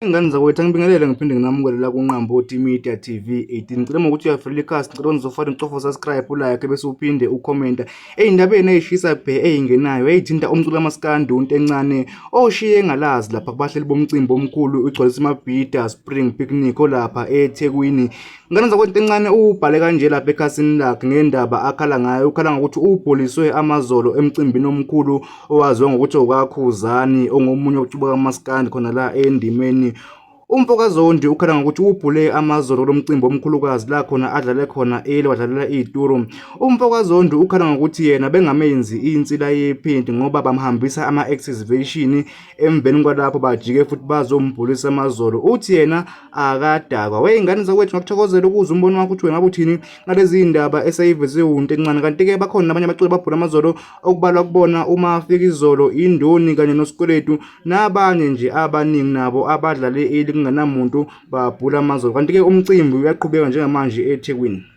Ingane zakwethu angibingelele ngiphinde nginamukele la kuNqambo Media TV 18. Ngicela ukuthi uyafela ikhasi, ngicela uzofaka umcofo subscribe, ulike bese uphinde ucomment ey'ndabeni ey'shisa bhe ey'ngenayo ey'thinta umculo kamaskandi uNtencane oshiye engalazi lapha kubahleli bomcimbi omkhulu ugcwalisa amabhida spring picnic olapha eThekwini. Ngane zakwethu uNtencane ubhale kanje lapha ekhasini lakhe ngendaba akhala ngayo, ukhala ngokuthi ubhuliswe amazolo emcimbini omkhulu owaziwa ngokuthi kaKhuzani ongomunye wokucuba kamaskandi khona la endimeni. Umfokazondi ukhala ngokuthi ubhule amazolo lomcimbi omkhulukazi la khona adlale khona wadlalela izitulo. Umfokazondi ukhala ngokuthi yena bengamenzi insila yephinti ngoba bamhambisa ama-excavation emveni kwalapho bajike futhi bazombhulisa amazolo. Uthi yena akadakwa. Wey'ngane zakwethu ngakuthokozela ukuze umbono wakho uthi wena ngabe uthini ngalezi ndaba esayiveze uNtencane. Kanti-ke bakhona nabanye abaculi babhula amazolo okubalwa kubona uMafika Izolo, Indoni kanye noSikweletu nabanye nje abaningi nabo abadlale kungenamuntu babhula amazolo. Kanti-ke umcimbi uyaqhubeka njengamanje eThekwini.